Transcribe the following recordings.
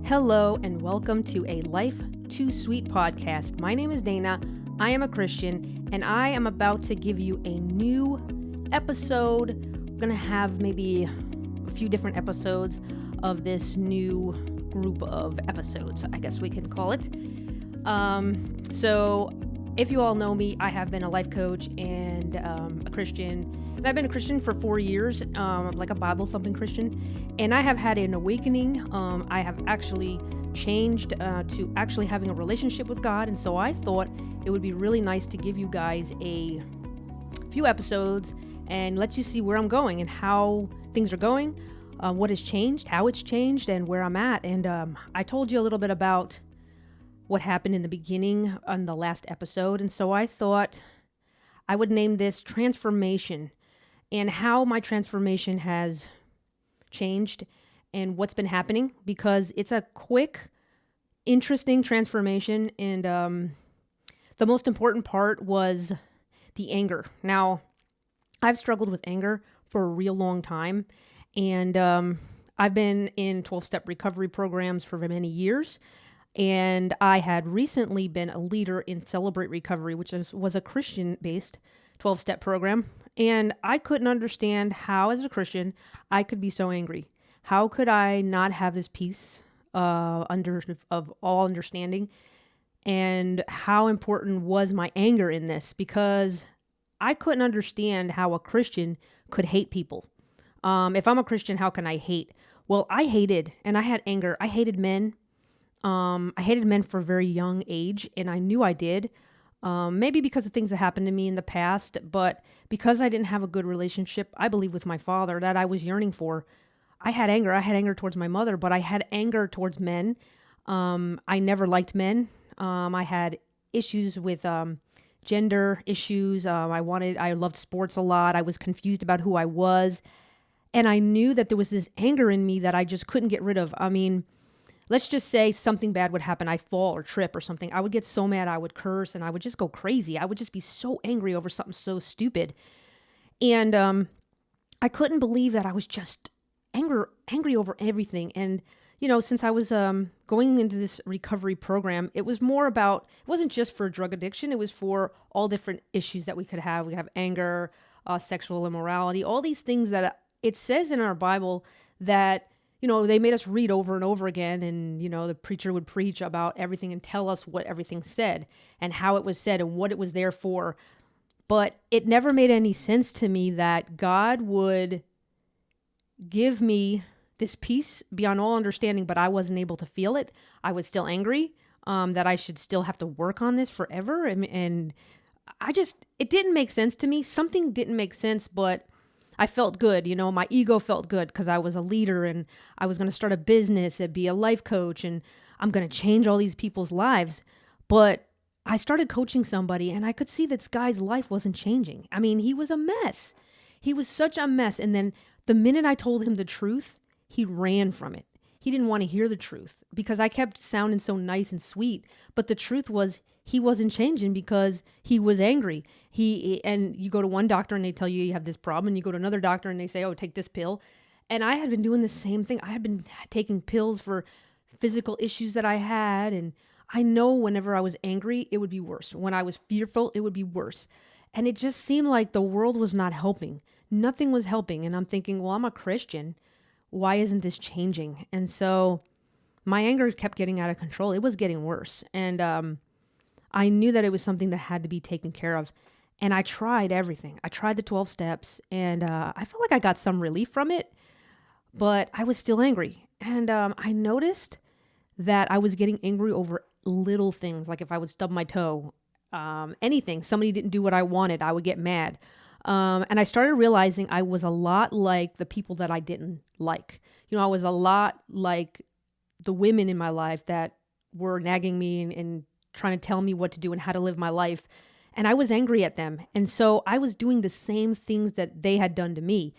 Hello and welcome to a Life Too Sweet podcast. My name is Dana. I am a Christian and I am about to give you a new episode. We're going to have maybe a few different episodes of this new group of episodes, I guess we can call it. So if you all know me, I have been a life coach and a Christian. And I've been a Christian for 4 years, like a Bible thumping Christian. And I have had an awakening. I have actually changed to actually having a relationship with God. And so I thought it would be really nice to give you guys a few episodes and let you see where I'm going and how things are going, what has changed, how it's changed, and where I'm at. And I told you a little bit about what happened in the beginning on the last episode. And so I thought I would name this Transformation and how my transformation has changed and what's been happening, because it's a quick, interesting transformation. And the most important part was the anger. Now, I've struggled with anger for a real long time. And I've been in 12-step recovery programs for many years. And I had recently been a leader in Celebrate Recovery, which was a Christian-based 12-step program. And I couldn't understand how, as a Christian, I could be so angry. How could I not have this peace of all understanding? And how important was my anger in this? Because I couldn't understand how a Christian could hate people. If I'm a Christian, how can I hate? Well, I hated, and I had anger. I hated men. I hated men for a very young age, and I knew I did. Maybe because of things that happened to me in the past, but because I didn't have a good relationship, I believe, with my father that I was yearning for. I had anger. I had anger towards my mother, but I had anger towards men. I never liked men. I had issues with gender issues. I loved sports a lot. I was confused about who I was. And I knew that there was this anger in me that I just couldn't get rid of. I mean, let's just say something bad would happen. I'd fall or trip or something. I would get so mad. I would curse and I would just go crazy. I would just be so angry over something so stupid. And I couldn't believe that I was just angry over everything. And, you know, since I was going into this recovery program, it was more about, it wasn't just for drug addiction. It was for all different issues that we could have. We have anger, sexual immorality, all these things that it says in our Bible that, you know, they made us read over and over again. And, you know, the preacher would preach about everything and tell us what everything said and how it was said and what it was there for. But it never made any sense to me that God would give me this peace beyond all understanding, but I wasn't able to feel it. I was still angry, that I should still have to work on this forever. And it didn't make sense to me. Something didn't make sense, but I felt good. You know, my ego felt good because I was a leader and I was going to start a business and be a life coach and I'm going to change all these people's lives. But I started coaching somebody and I could see that this guy's life wasn't changing. I mean, he was a mess. He was such a mess. And then the minute I told him the truth, he ran from it. He didn't want to hear the truth because I kept sounding so nice and sweet. But the truth was he wasn't changing because he was angry. And you go to one doctor and they tell you have this problem, and you go to another doctor and they say, oh, take this pill. And I had been doing the same thing. I had been taking pills for physical issues that I had. And I know whenever I was angry, it would be worse. When I was fearful, it would be worse. And it just seemed like the world was not helping. Nothing was helping. And I'm thinking, well, I'm a Christian. Why isn't this changing? And so my anger kept getting out of control. It was getting worse. And I knew that it was something that had to be taken care of. And I tried everything. I tried the 12 steps and I felt like I got some relief from it, but I was still angry. And I noticed that I was getting angry over little things. Like if I would stub my toe, anything, somebody didn't do what I wanted, I would get mad. And I started realizing I was a lot like the people that I didn't like. You know, I was a lot like the women in my life that were nagging me and trying to tell me what to do and how to live my life. And I was angry at them. And so I was doing the same things that they had done to me.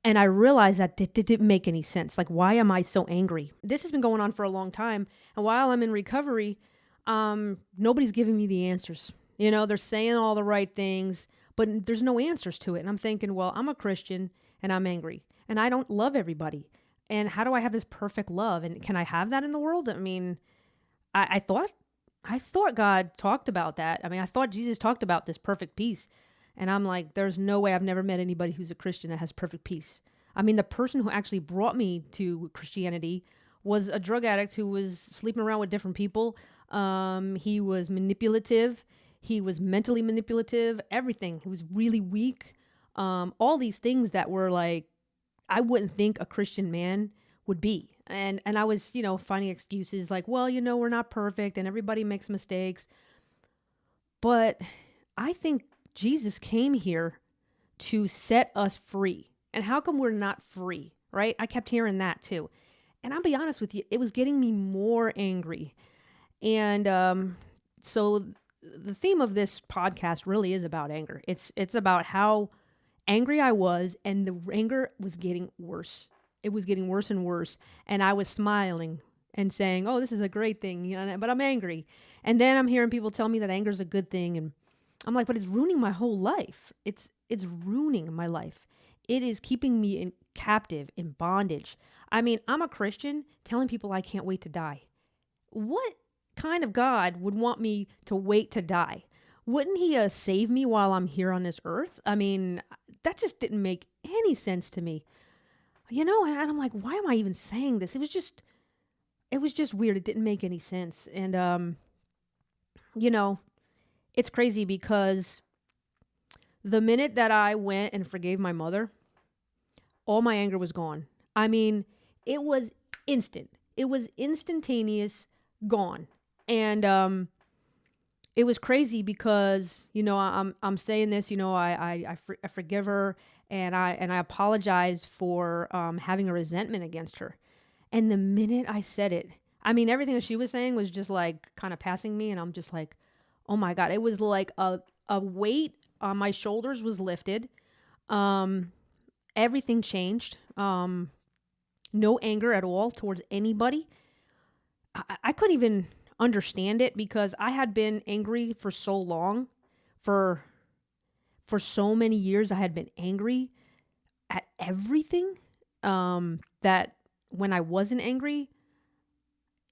And I realized that it didn't make any sense. Like, why am I so angry? This has been going on for a long time. And while I'm in recovery, nobody's giving me the answers. You know, they're saying all the right things, but there's no answers to it. And I'm thinking, well, I'm a Christian and I'm angry and I don't love everybody. And how do I have this perfect love? And can I have that in the world? I mean, I thought God talked about that. I mean, I thought Jesus talked about this perfect peace. And I'm like, there's no way. I've never met anybody who's a Christian that has perfect peace. I mean, the person who actually brought me to Christianity was a drug addict who was sleeping around with different people. He was manipulative. He was mentally manipulative, everything. He was really weak. All these things that were like, I wouldn't think a Christian man would be. And I was, finding excuses like, well, we're not perfect and everybody makes mistakes. But I think Jesus came here to set us free. And how come we're not free, right? I kept hearing that too. And I'll be honest with you, it was getting me more angry. And so the theme of this podcast really is about anger. It's about how angry I was, and the anger was getting worse. It was getting worse and worse. And I was smiling and saying, oh, this is a great thing, but I'm angry. And then I'm hearing people tell me that anger is a good thing. And I'm like, but it's ruining my whole life. It's ruining my life. It is keeping me captive, in bondage. I mean, I'm a Christian telling people I can't wait to die. What kind of God would want me to wait to die? Wouldn't he save me while I'm here on this earth? I mean, that just didn't make any sense to me. And I'm like, why am I even saying this? It was just weird. It didn't make any sense. And, it's crazy because the minute that I went and forgave my mother, all my anger was gone. I mean, it was instant. It was instantaneous, gone. And it was crazy because I'm saying this. I forgive her, and I apologize for having a resentment against her. And the minute I said it, I mean, everything that she was saying was just like kind of passing me, and I'm just like, oh my God! It was like a weight on my shoulders was lifted. Everything changed. No anger at all towards anybody. I couldn't even understand it because I had been angry for so long. For so many years, I had been angry at everything. That when I wasn't angry,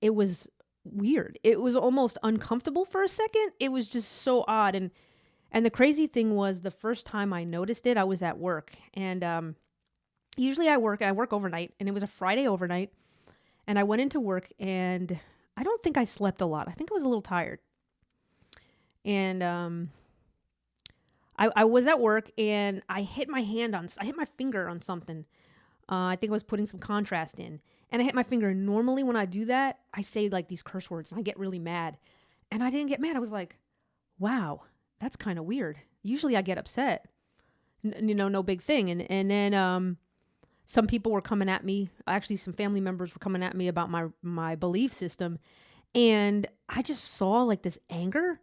it was weird. It was almost uncomfortable for a second. It was just so odd. And the crazy thing was, the first time I noticed it, I was at work. And usually I work overnight, and it was a Friday overnight. And I went into work, and I don't think I slept a lot. I think I was a little tired. And I was at work, and I hit my finger on something. I think I was putting some contrast in, and I hit my finger. Normally when I do that, I say like these curse words, and I get really mad. And I didn't get mad. I was like, wow, that's kind of weird. Usually I get upset. No big thing. And then some people were coming at me. Actually, some family members were coming at me about my belief system. And I just saw like this anger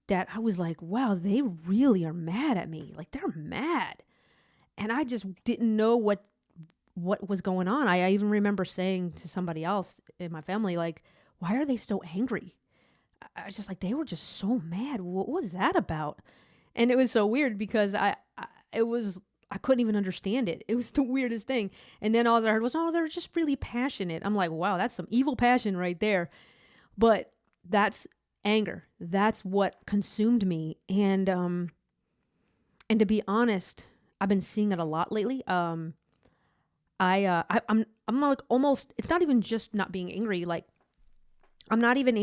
that I was like, wow, they really are mad at me. Like, they're mad. And I just didn't know what was going on. I even remember saying to somebody else in my family, like, why are they so angry? I was just like, they were just so mad. What was that about? And it was so weird because I couldn't even understand it. It was the weirdest thing. And then all I heard was, oh, they're just really passionate. I'm like, wow, that's some evil passion right there. But that's anger. That's what consumed me. And to be honest, I've been seeing it a lot lately. I'm like almost, it's not even just not being angry. Like, I'm not even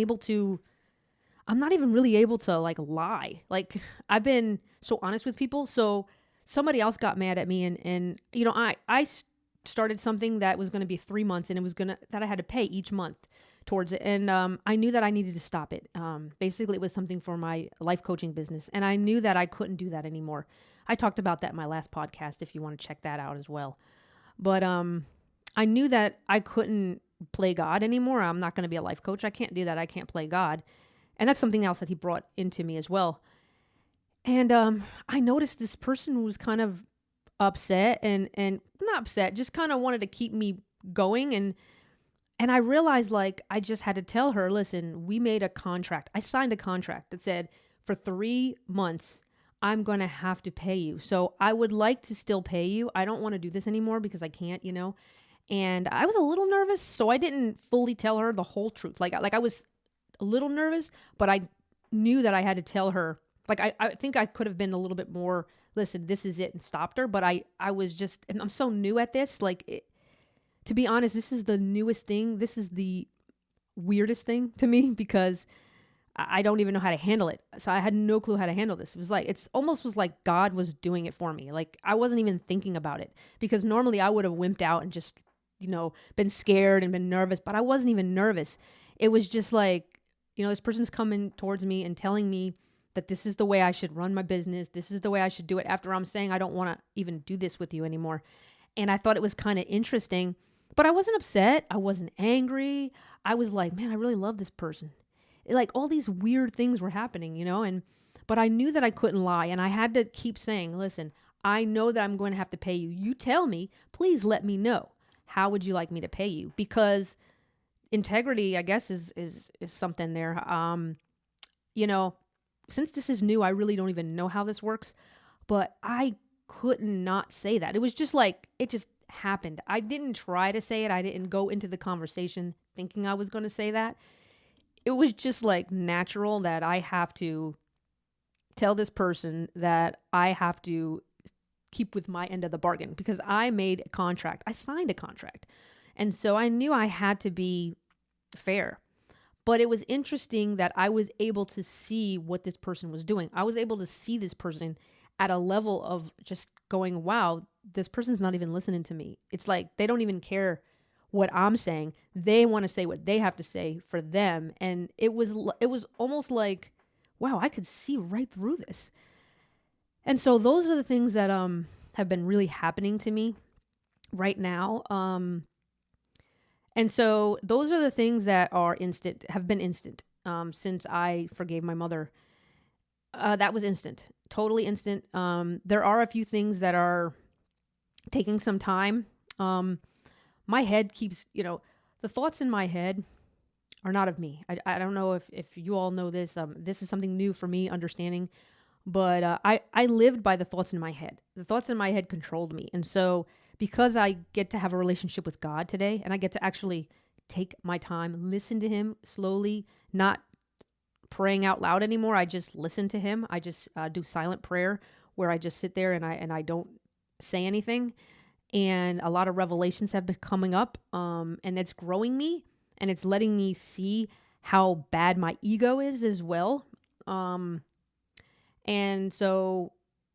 really able to like lie. Like, I've been so honest with people. So somebody else got mad at me, and I started something that was going to be 3 months, and that I had to pay each month towards it. And I knew that I needed to stop it. Basically, it was something for my life coaching business, and I knew that I couldn't do that anymore. I talked about that in my last podcast, if you want to check that out as well. But I knew that I couldn't play God anymore. I'm not going to be a life coach. I can't do that. I can't play God. And that's something else that he brought into me as well. And I noticed this person was kind of upset and not upset, just kind of wanted to keep me going. And I realized, like, I just had to tell her, listen, we made a contract. I signed a contract that said for 3 months, I'm going to have to pay you. So I would like to still pay you. I don't want to do this anymore because I can't, And I was a little nervous, so I didn't fully tell her the whole truth. Like I was a little nervous, but I knew that I had to tell her. Like I think I could have been a little bit more, listen, this is it, and stopped her. But I was just, and I'm so new at this. To be honest, this is the newest thing. This is the weirdest thing to me because I don't even know how to handle it. So I had no clue how to handle this. It was like, it's almost was like God was doing it for me. Like I wasn't even thinking about it because normally I would have wimped out and just, been scared and been nervous, but I wasn't even nervous. It was just like, this person's coming towards me and telling me that this is the way I should run my business. This is the way I should do it after I'm saying, I don't want to even do this with you anymore. And I thought it was kind of interesting, but I wasn't upset. I wasn't angry. I was like, man, I really love this person. Like all these weird things were happening, but I knew that I couldn't lie. And I had to keep saying, listen, I know that I'm going to have to pay you. You tell me, please let me know. How would you like me to pay you? Because integrity, I guess, is something there. Since this is new, I really don't even know how this works, but I could not say that. It was just like, it just happened. I didn't try to say it. I didn't go into the conversation thinking I was going to say that. It was just like natural that I have to tell this person that I have to keep with my end of the bargain because I made a contract. I signed a contract. And so I knew I had to be fair. But it was interesting that I was able to see what this person was doing. I was able to see this person at a level of just going, wow, this person's not even listening to me. It's like they don't even care what I'm saying. They want to say what they have to say for them. And it was almost like, wow, I could see right through this. And so those are the things that have been really happening to me right now. And so those are the things that have been instant since I forgave my mother. That was instant, totally instant. There are a few things that are taking some time. My head keeps, the thoughts in my head are not of me. I don't know if you all know this. This is something new for me, understanding. But I lived by the thoughts in my head. The thoughts in my head controlled me. And so because I get to have a relationship with God today, and I get to actually take my time, listen to him slowly, not praying out loud anymore. I just listen to him. I just do silent prayer where I just sit there and I don't say anything. And a lot of revelations have been coming up, and it's growing me, and it's letting me see how bad my ego is as well. And so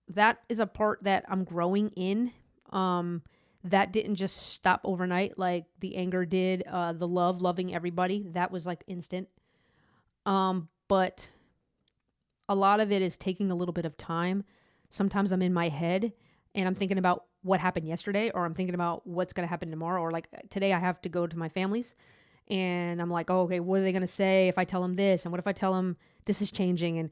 that is a part that I'm growing in. That didn't just stop overnight like the anger did. The loving everybody, that was like instant. But a lot of it is taking a little bit of time. Sometimes I'm in my head and I'm thinking about what happened yesterday, or I'm thinking about what's going to happen tomorrow, or like today I have to go to my family's and I'm like, oh, okay, what are they going to say if I tell them this? And what if I tell them this is changing?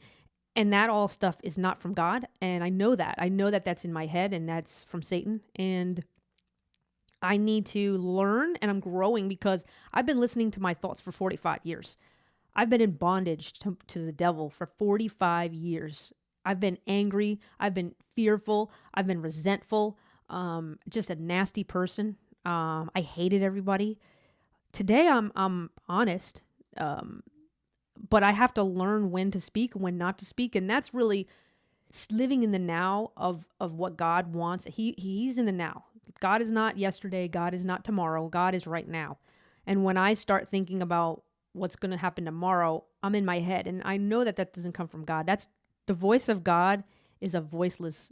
And that all stuff is not from God. And I know that that's in my head and that's from Satan. And I need to learn, and I'm growing because I've been listening to my thoughts for 45 years. I've been in bondage to the devil for 45 years. I've been angry. I've been fearful. I've been resentful. Just a nasty person. I hated everybody. Today I'm honest. But I have to learn when to speak, when not to speak. And that's really living in the now of what God wants. He's in the now. God is not yesterday. God is not tomorrow. God is right now. And when I start thinking about what's going to happen tomorrow, I'm in my head. And I know that doesn't come from God. That's the voice of God is a voiceless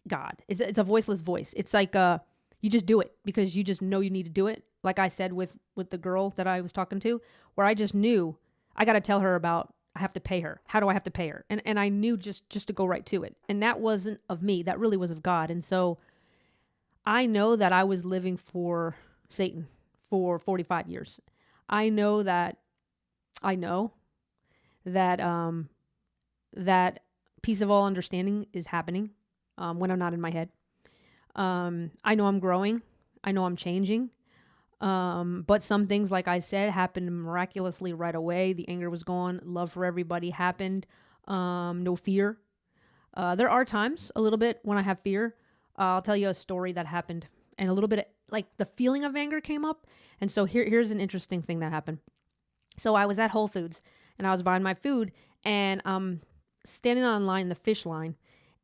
God. It's a voiceless voice. It's like you just do it because you just know you need to do it. Like I said with the girl that I was talking to, where I just knew I got to tell her about, I have to pay her. How do I have to pay her? And I knew just to go right to it. And that wasn't of me. That really was of God. And so I know that I was living for Satan for 45 years. I know that that piece of all understanding is happening when I'm not in my head. I know I'm growing. I know I'm changing. But some things, like I said, happened miraculously right away. The anger was gone. Love for everybody happened. No fear. There are times a little bit when I have fear. I'll tell you a story that happened and a little bit of, like the feeling of anger came up. And so here's an interesting thing that happened. So I was at Whole Foods and I was buying my food, and standing on line, the fish line,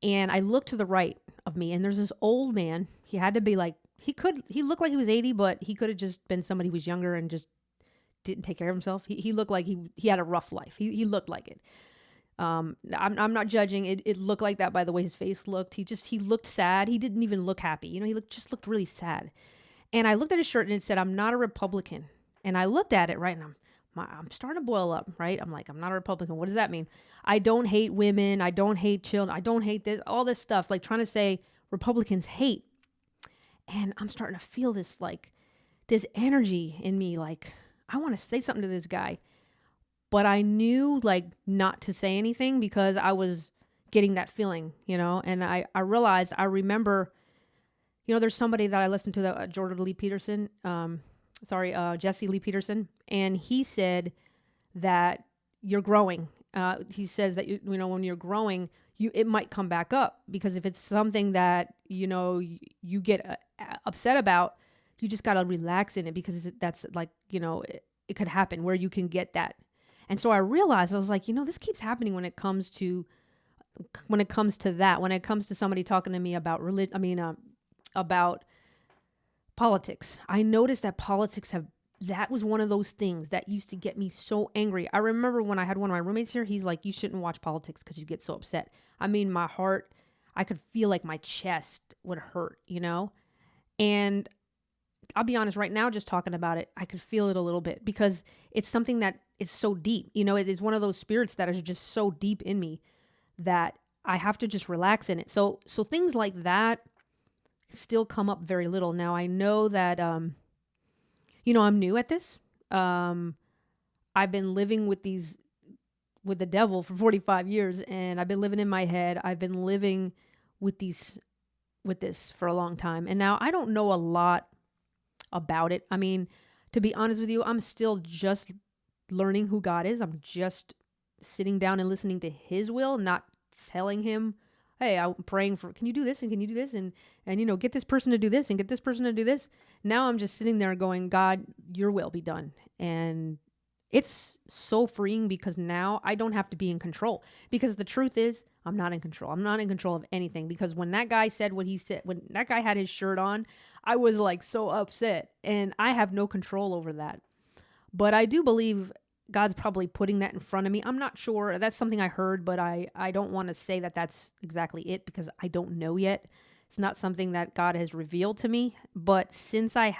and I looked to the right of me, and there's this old man. He had to be like, he looked like he was 80, but he could have just been somebody who was younger and just didn't take care of himself. He looked like he had a rough life. He looked like it. I'm not judging. It looked like that by the way his face looked. He looked sad. He didn't even look happy. He just looked really sad. And I looked at his shirt and it said, "I'm not a Republican." And I looked at it, right, and I'm starting to boil up, right? I'm like, I'm not a Republican. What does that mean? I don't hate women. I don't hate children. I don't hate this, all this stuff, like trying to say Republicans hate. And I'm starting to feel this, like, this energy in me, like, I want to say something to this guy. But I knew, like, not to say anything because I was getting that feeling, and I remember, there's somebody that I listened to, that Jesse Lee Peterson, and he said that you're growing. He says that, when you're growing, it might come back up, because if it's something that, you get upset about, you just got to relax in it, because that's like, it could happen where you can get that. And so I realized, I was like, this keeps happening when it comes to that, when it comes to somebody talking to me about about politics. I noticed that politics that was one of those things that used to get me so angry. I remember when I had one of my roommates here, he's like, "You shouldn't watch politics because you get so upset." My heart, I could feel like my chest would hurt, And I'll be honest, right now, just talking about it, I could feel it a little bit, because it's something that is so deep. It is one of those spirits that is just so deep in me that I have to just relax in it. So things like that still come up very little. Now I know that, I'm new at this. I've been living with the devil for 45 years, and I've been living in my head. I've been living with this for a long time. And now I don't know a lot about it. To be honest with you, I'm still just learning who God is. I'm just sitting down and listening to his will, not telling him, "Hey, I'm praying for, can you do this? And can you do this? And get this person to do this and get this person to do this." Now I'm just sitting there going, "God, your will be done." And it's so freeing, because now I don't have to be in control, because the truth is I'm not in control. I'm not in control of anything, because when that guy said what he said, when that guy had his shirt on, I was like so upset, and I have no control over that. But I do believe God's probably putting that in front of me. I'm not sure. That's something I heard, but I don't want to say that that's exactly it, because I don't know yet. It's not something that God has revealed to me. But since I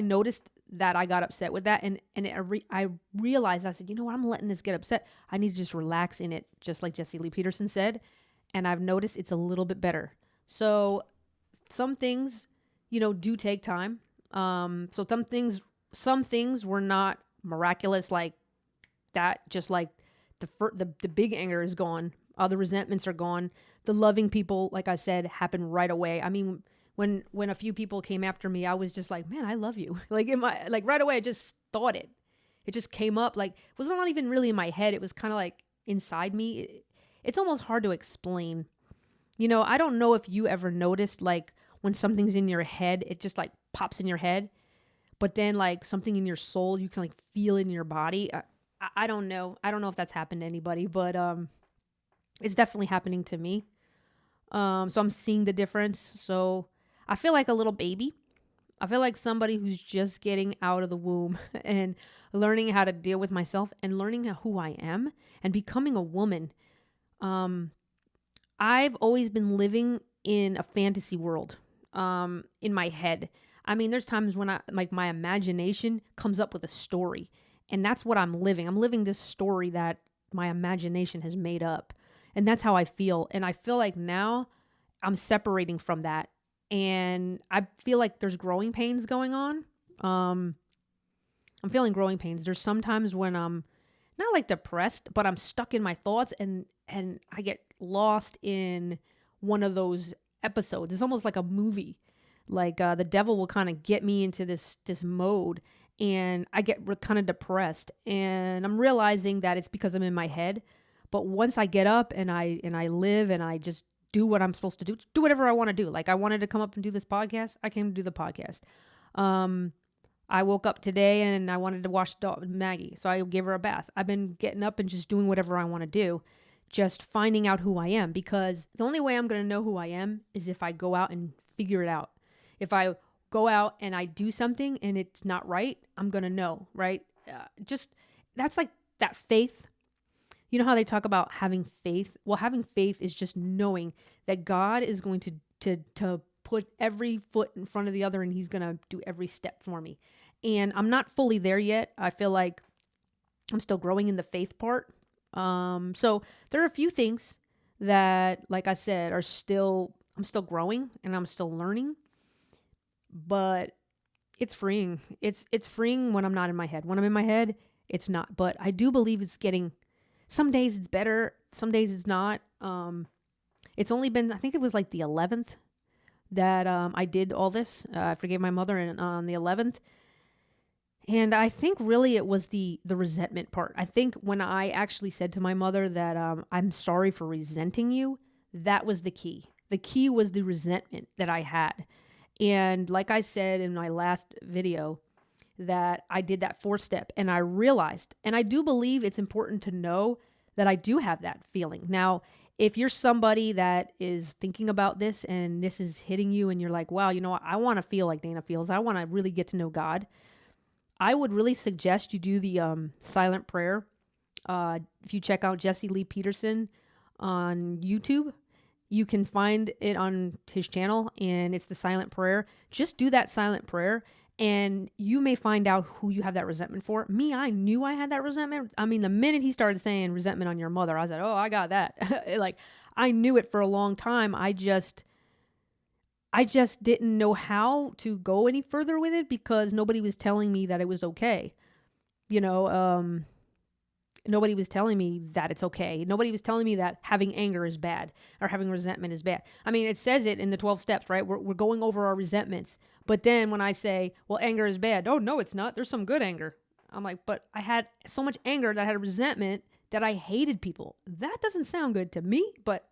noticed that I got upset with that, and I realized, I said, you know what, I'm letting this get upset. I need to just relax in it, just like Jesse Lee Peterson said. And I've noticed it's a little bit better. So some things, do take time. So some things were not miraculous like that. Just like the big anger is gone. The resentments are gone. The loving people, like I said, happened right away. When a few people came after me, I was just like, "Man, I love you." Like right away, I just thought it. It just came up. Like, it was not even really in my head. It was kind of like inside me. It's almost hard to explain. I don't know if you ever noticed, like, when something's in your head, it just like pops in your head, but then like something in your soul, you can like feel it in your body. I don't know. I don't know if that's happened to anybody, but it's definitely happening to me. So I'm seeing the difference. So I feel like a little baby. I feel like somebody who's just getting out of the womb and learning how to deal with myself and learning who I am and becoming a woman. I've always been living in a fantasy world, in my head. There's times when my imagination comes up with a story, and that's what I'm living. I'm living this story that my imagination has made up, and that's how I feel. And I feel like now I'm separating from that, and I feel like there's growing pains going on. I'm feeling growing pains. There's sometimes when I'm not like depressed, but I'm stuck in my thoughts, and I get lost in one of those episodes. It's almost like a movie. Like the devil will kind of get me into this mode, and I get kind of depressed, and I'm realizing that it's because I'm in my head. But once I get up and I live and I just do what I'm supposed to do whatever I want to do. Like I wanted to come up and do this podcast. I came to do the podcast. I woke up today and I wanted to wash Maggie. So I gave her a bath. I've been getting up and just doing whatever I want to do, just finding out who I am, because the only way I'm going to know who I am is if I go out and figure it out. If I go out and I do something and it's not right, I'm going to know, right? That's like that faith. You know how they talk about having faith? Well, having faith is just knowing that God is going to put every foot in front of the other and he's going to do every step for me. And I'm not fully there yet. I feel like I'm still growing in the faith part. So there are a few things that, like I said, I'm still growing and I'm still learning, but it's freeing. It's freeing when I'm not in my head. When I'm in my head, it's not, but I do believe it's getting, some days it's better. Some days it's not. It's only been, I think it was like the 11th that, I did all this. I forgave my mother on the 11th. And I think really it was the resentment part. I think when I actually said to my mother that I'm sorry for resenting you, that was the key. The key was the resentment that I had. And like I said in my last video, that I did that 4-step and I realized, and I do believe it's important to know that I do have that feeling. Now, if you're somebody that is thinking about this and this is hitting you and you're like, wow, you know what? I want to feel like Dana feels. I want to really get to know God. I would really suggest you do the silent prayer. If you check out Jesse Lee Peterson on YouTube, you can find it on his channel, and it's the silent prayer. Just do that silent prayer, and you may find out who you have that resentment for. Me, I knew I had that resentment. I mean, the minute he started saying resentment on your mother, I said, oh, I got that. Like, I knew it for a long time. I just didn't know how to go any further with it because nobody was telling me that it was okay. Nobody was telling me that it's okay. Nobody was telling me that having anger is bad or having resentment is bad. I mean, it says it in the 12 steps, right? We're going over our resentments. But then when I say, well, anger is bad. Oh, no, it's not. There's some good anger. I'm like, but I had so much anger that I had a resentment that I hated people. That doesn't sound good to me, but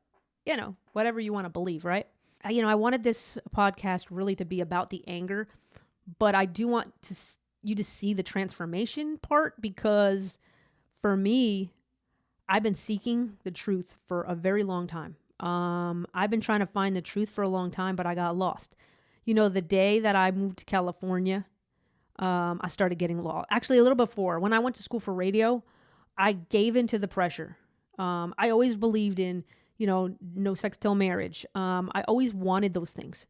whatever you want to believe, right? I wanted this podcast really to be about the anger, but I do want you to see the transformation part, because for me, I've been seeking the truth for a very long time. I've been trying to find the truth for a long time, but I got lost. The day that I moved to California, I started getting lost. Actually, a little before, when I went to school for radio, I gave into the pressure. I always believed in no sex till marriage. I always wanted those things.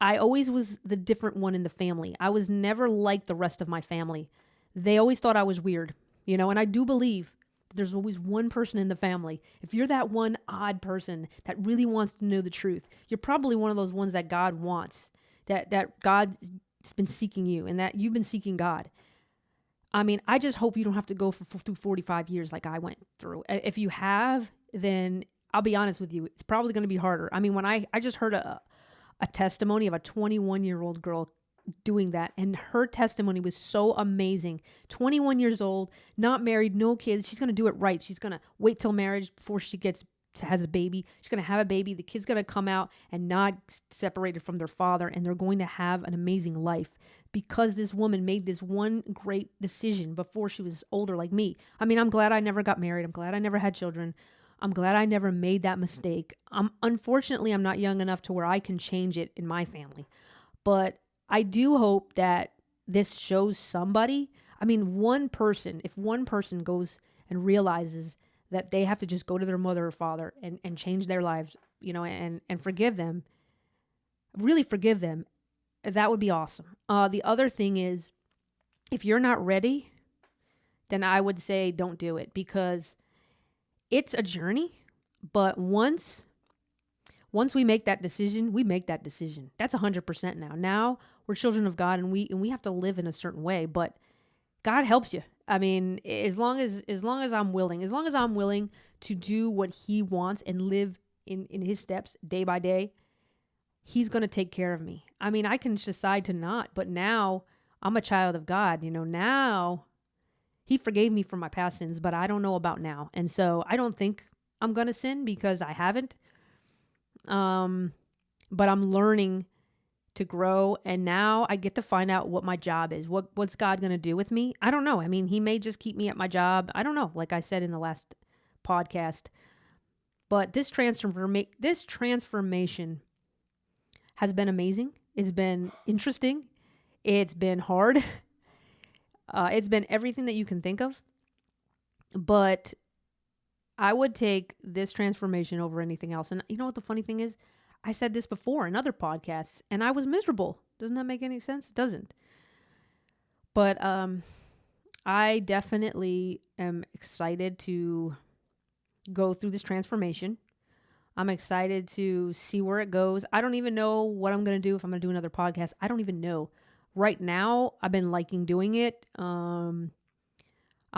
I always was the different one in the family. I was never like the rest of my family. They always thought I was weird, and I do believe there's always one person in the family. If you're that one odd person that really wants to know the truth, you're probably one of those ones that God wants, that God's been seeking you and that you've been seeking God. I mean, I just hope you don't have to go through 45 years like I went through. If you have, then I'll be honest with you, it's probably going to be harder. I mean, when I just heard a testimony of a 21-year-old girl doing that, and her testimony was so amazing. 21 years old, not married, no kids. She's going to do it right. She's going to wait till marriage before she has a baby. She's going to have a baby. The kid's going to come out and not separated from their father, and they're going to have an amazing life because this woman made this one great decision before she was older like me. I mean, I'm glad I never got married. I'm glad I never had children. I'm glad I never made that mistake. Unfortunately, I'm not young enough to where I can change it in my family. But I do hope that this shows somebody. I mean, if one person goes and realizes that they have to just go to their mother or father and change their lives, and forgive them, really forgive them, that would be awesome. The other thing is, if you're not ready, then I would say don't do it, because it's a journey, but once we make that decision, we make that decision. That's 100% now. Now we're children of God, and we have to live in a certain way, but God helps you. I mean, as long as I'm willing to do what he wants and live in his steps day by day, he's going to take care of me. I mean, I can decide to not, but now I'm a child of God. Now he forgave me for my past sins, but I don't know about now. And so I don't think I'm going to sin because I haven't. But I'm learning to grow, and now I get to find out what my job is. What's God going to do with me? I don't know. I mean, he may just keep me at my job. I don't know, like I said in the last podcast. But this transformation has been amazing. It's been interesting. It's been hard. It's been everything that you can think of. But I would take this transformation over anything else. And you know what the funny thing is? I said this before in other podcasts, and I was miserable. Doesn't that make any sense? It doesn't. But I definitely am excited to go through this transformation. I'm excited to see where it goes. I don't even know what I'm going to do, if I'm going to do another podcast. I don't even know. Right now, I've been liking doing it. I'm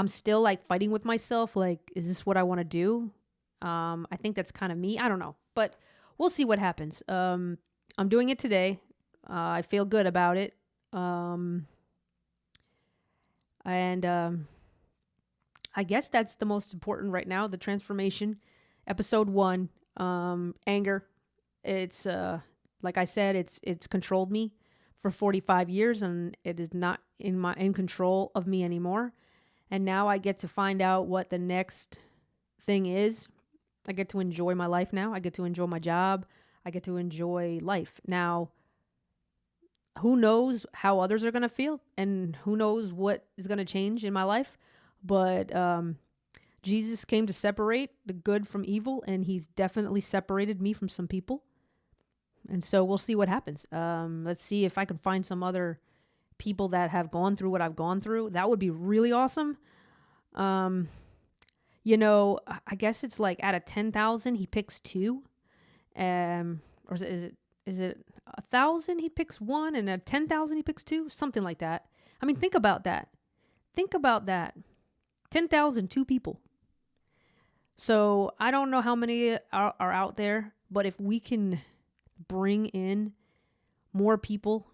still like fighting with myself. Like, is this what I want to do? I think that's kind of me. I don't know. But we'll see what happens. I'm doing it today. I feel good about it. And I guess that's the most important right now, the transformation. Episode 1, anger. It's like I said, it's controlled me for 45 years, and it is not in control of me anymore. And now I get to find out what the next thing is. I get to enjoy my life now. I get to enjoy my job. I get to enjoy life. Now, who knows how others are going to feel, and who knows what is going to change in my life. But Jesus came to separate the good from evil, and he's definitely separated me from some people. And so we'll see what happens. Let's see if I can find some other people that have gone through what I've gone through. That would be really awesome. You know, I guess it's like out of 10,000, he picks 2. Or is it 1,000 he picks 1, and at 10,000 he picks 2? Something like that. I mean, think about that. 10,000, 2 people. So I don't know how many are out there, but if we can bring in more people,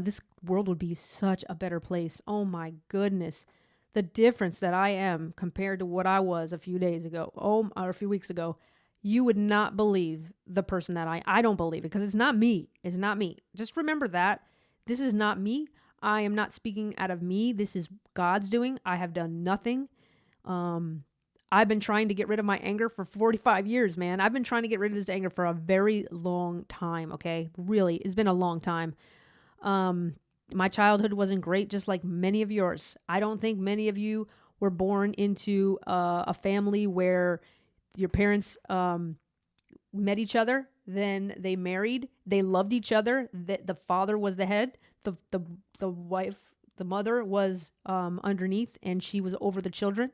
this world would be such a better place. Oh my goodness. The difference that I am compared to what I was a few days ago, or a few weeks ago, you would not believe the person that I don't believe it, because it's not me. It's not me. Just remember that. This is not me. I am not speaking out of me. This is God's doing. I have done nothing. I've been trying to get rid of my anger for 45 years, man. I've been trying to get rid of this anger for a very long time, okay? Really, it's been a long time. My childhood wasn't great, just like many of yours. I don't think many of you were born into a family where your parents met each other, then they married, they loved each other, the father was the head, the wife, the mother was underneath, and she was over the children.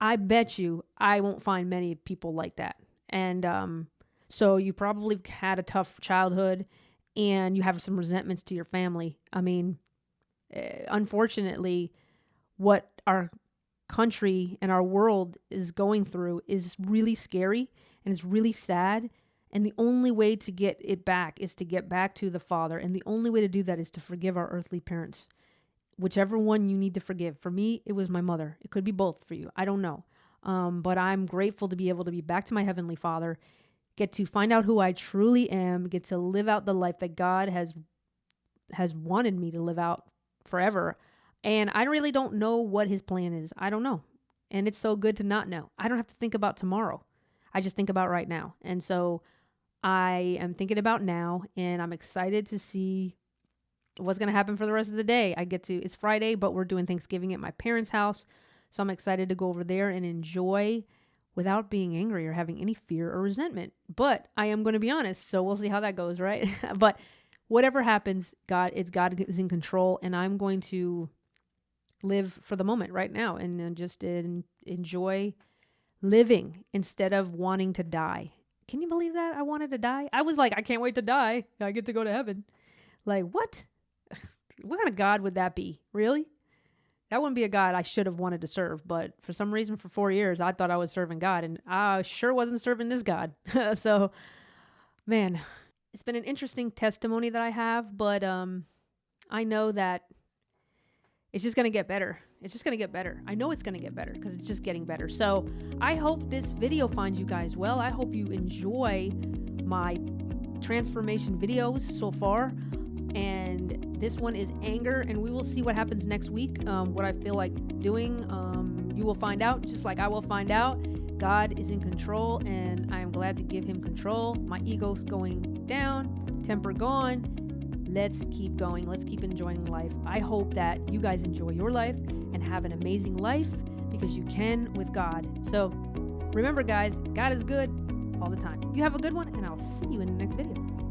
I bet you I won't find many people like that. And so you probably had a tough childhood, and you have some resentments to your family. I mean, unfortunately, what our country and our world is going through is really scary, and it's really sad. And the only way to get it back is to get back to the Father. And the only way to do that is to forgive our earthly parents. Whichever one you need to forgive. For me, it was my mother. It could be both for you. I don't know. But I'm grateful to be able to be back to my Heavenly Father, get to find out who I truly am, get to live out the life that God has wanted me to live out forever. And I really don't know what his plan is. I don't know. And it's so good to not know. I don't have to think about tomorrow. I just think about right now. And so I am thinking about now, and I'm excited to see what's going to happen for the rest of the day. It's Friday, but we're doing Thanksgiving at my parents' house. So I'm excited to go over there and enjoy without being angry or having any fear or resentment. But I am going to be honest, so we'll see how that goes, right? But whatever happens, God is in control, and I'm going to live for the moment right now and just enjoy living instead of wanting to die. Can you believe that? I wanted to die. I was like, I can't wait to die. I get to go to heaven. Like, what? What kind of God would that be? Really? That wouldn't be a God I should have wanted to serve. But for some reason, for 4 years, I thought I was serving God, and I sure wasn't serving this God. So, man, it's been an interesting testimony that I have, but I know that it's just going to get better. It's just going to get better. I know it's going to get better because it's just getting better. So I hope this video finds you guys well. I hope you enjoy my transformation videos so far. And this one is anger, and we will see what happens next week. What I feel like doing, you will find out, just like I will find out. God is in control, and I am glad to give him control. My ego's going down, temper gone. Let's keep going. Let's keep enjoying life. I hope that you guys enjoy your life and have an amazing life, because you can with God. So remember, guys, God is good all the time. You have a good one, and I'll see you in the next video.